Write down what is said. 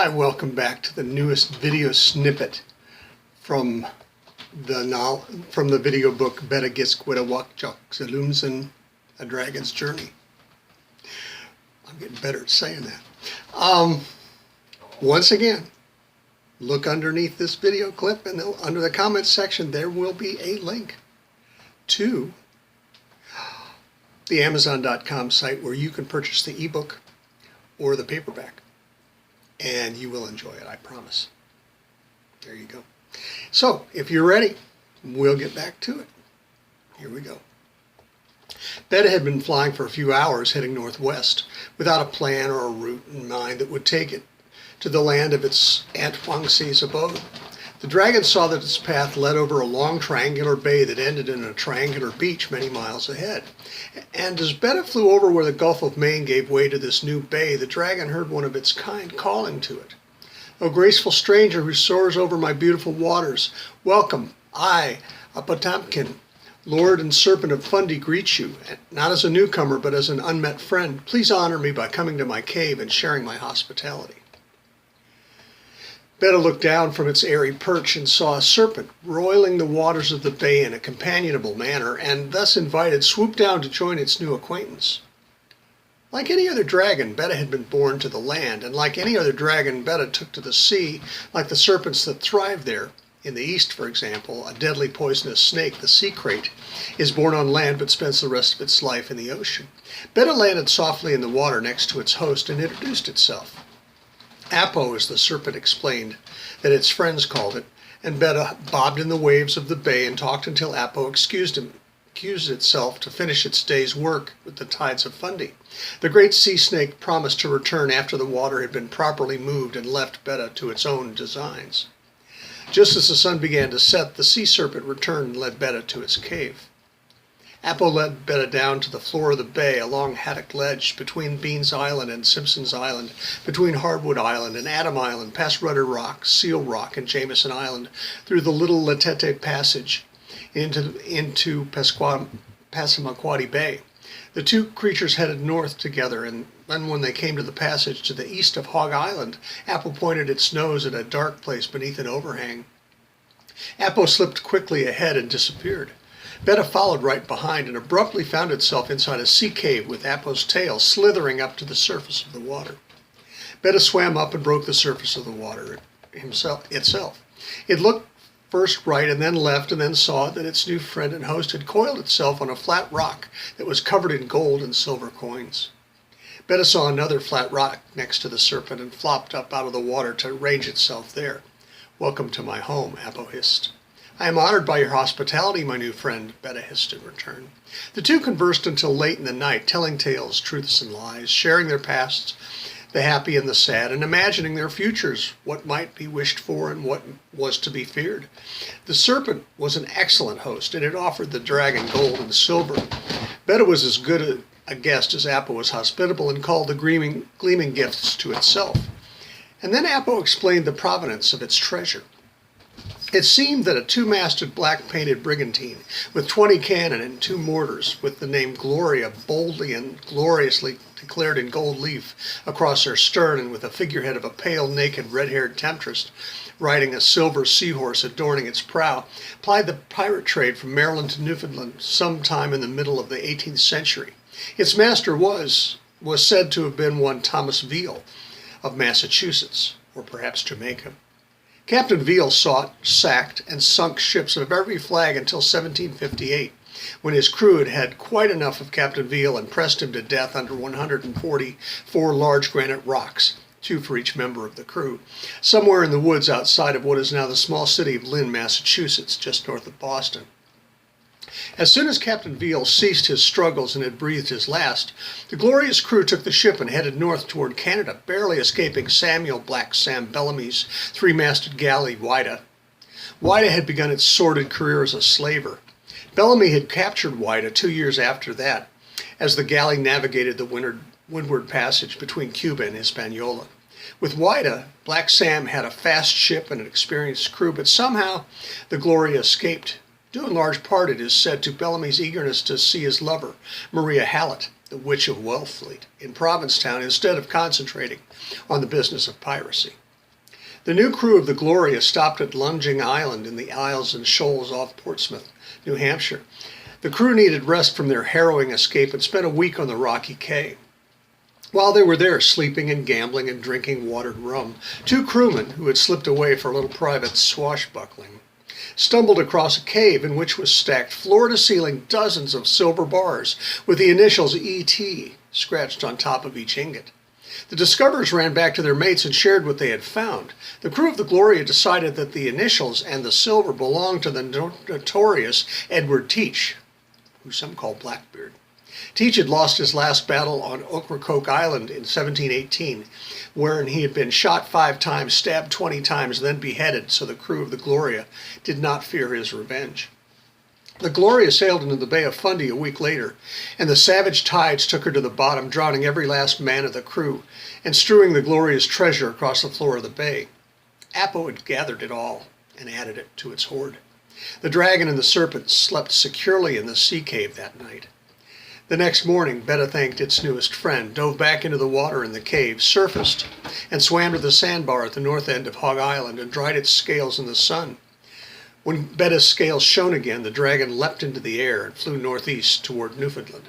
Hi, welcome back to the newest video snippet from the video book Bedagiskwedawajokzeloumsen, A Dragon's Journey. I'm getting better at saying that. Once again, look underneath this video clip, and under the comments section there will be a link to the Amazon.com site where you can purchase the ebook or the paperback. And you will enjoy it, I promise. There you go. So, if you're ready, we'll get back to it. Here we go. Beda had been flying for a few hours heading northwest, without a plan or a route in mind that would take it to the land of its Aunt Wangxi's abode. The dragon saw that its path led over a long triangular bay that ended in a triangular beach many miles ahead. And as Beda flew over where the Gulf of Maine gave way to this new bay, the dragon heard one of its kind calling to it. "O graceful stranger who soars over my beautiful waters, welcome. I, Apotamkin, Lord and Serpent of Fundy, greet you, not as a newcomer but as an unmet friend. Please honor me by coming to my cave and sharing my hospitality." Beda looked down from its airy perch and saw a serpent roiling the waters of the bay in a companionable manner, and thus invited, swooped down to join its new acquaintance. Like any other dragon, Beda had been born to the land, and like any other dragon, Beda took to the sea, like the serpents that thrive there. In the east, for example, a deadly poisonous snake, the sea crate, is born on land but spends the rest of its life in the ocean. Beda landed softly in the water next to its host and introduced itself. Apo, as the serpent explained that its friends called it, and Beda bobbed in the waves of the bay and talked until Apo excused itself to finish its day's work with the tides of Fundy. The great sea snake promised to return after the water had been properly moved and left Beda to its own designs. Just as the sun began to set, the sea serpent returned and led Beda to its cave. Apo led Beda down to the floor of the bay, along Haddock Ledge, between Beans Island and Simpson's Island, between Hardwood Island and Atom Island, past Rudder Rock, Seal Rock, and Jameson Island, through the Little Latete Passage into Passamaquoddy Bay. The two creatures headed north together, and then when they came to the passage to the east of Hog Island, Apo pointed its nose at a dark place beneath an overhang. Apo slipped quickly ahead and disappeared. Beda followed right behind and abruptly found itself inside a sea cave with Apo's tail slithering up to the surface of the water. Beda swam up and broke the surface of the water itself. It looked first right and then left, and then saw that its new friend and host had coiled itself on a flat rock that was covered in gold and silver coins. Beda saw another flat rock next to the serpent and flopped up out of the water to range itself there. "Welcome to my home," Apo hissed. "I am honored by your hospitality, my new friend," Beda hissed in return. The two conversed until late in the night, telling tales, truths and lies, sharing their pasts, the happy and the sad, and imagining their futures, what might be wished for and what was to be feared. The serpent was an excellent host, and it offered the dragon gold and silver. Beda was as good a guest as Apo was hospitable, and called the gleaming gifts to itself. And then Apo explained the provenance of its treasure. It seemed that a two-masted black-painted brigantine with 20 cannon and 2 mortars, with the name Gloria boldly and gloriously declared in gold leaf across her stern, and with a figurehead of a pale, naked, red-haired temptress riding a silver seahorse adorning its prow, plied the pirate trade from Maryland to Newfoundland sometime in the middle of the 18th century. Its master was said to have been one Thomas Veal of Massachusetts, or perhaps Jamaica. Captain Veal sought, sacked, and sunk ships of every flag until 1758, when his crew had had quite enough of Captain Veal and pressed him to death under 144 large granite rocks, 2 for each member of the crew, somewhere in the woods outside of what is now the small city of Lynn, Massachusetts, just north of Boston. As soon as Captain Veal ceased his struggles and had breathed his last, the glorious crew took the ship and headed north toward Canada, barely escaping Samuel Black Sam Bellamy's 3-masted galley, Whydah. Whydah had begun its sordid career as a slaver. Bellamy had captured Whydah 2 years after that, as the galley navigated the windward passage between Cuba and Hispaniola. With Whydah, Black Sam had a fast ship and an experienced crew, but somehow the Gloria escaped, due in large part, it is said, to Bellamy's eagerness to see his lover, Maria Hallett, the Witch of Wellfleet, in Provincetown, instead of concentrating on the business of piracy. The new crew of the Gloria stopped at Lunging Island in the Isles and Shoals off Portsmouth, New Hampshire. The crew needed rest from their harrowing escape and spent a week on the rocky quay. While they were there, sleeping and gambling and drinking watered rum, two crewmen, who had slipped away for a little private swashbuckling, stumbled across a cave in which was stacked floor to ceiling dozens of silver bars with the initials E.T. scratched on top of each ingot. The discoverers ran back to their mates and shared what they had found. The crew of the Gloria decided that the initials and the silver belonged to the notorious Edward Teach, who some call Blackbeard. Teach had lost his last battle on Ocracoke Island in 1718, wherein he had been shot 5 times, stabbed 20 times, then beheaded, so the crew of the Gloria did not fear his revenge. The Gloria sailed into the Bay of Fundy a week later, and the savage tides took her to the bottom, drowning every last man of the crew and strewing the Gloria's treasure across the floor of the bay. Apo had gathered it all and added it to its hoard. The dragon and the serpent slept securely in the sea cave that night. The next morning, Beda thanked its newest friend, dove back into the water in the cave, surfaced, and swam to the sandbar at the north end of Hog Island and dried its scales in the sun. When Beda's scales shone again, the dragon leapt into the air and flew northeast toward Newfoundland.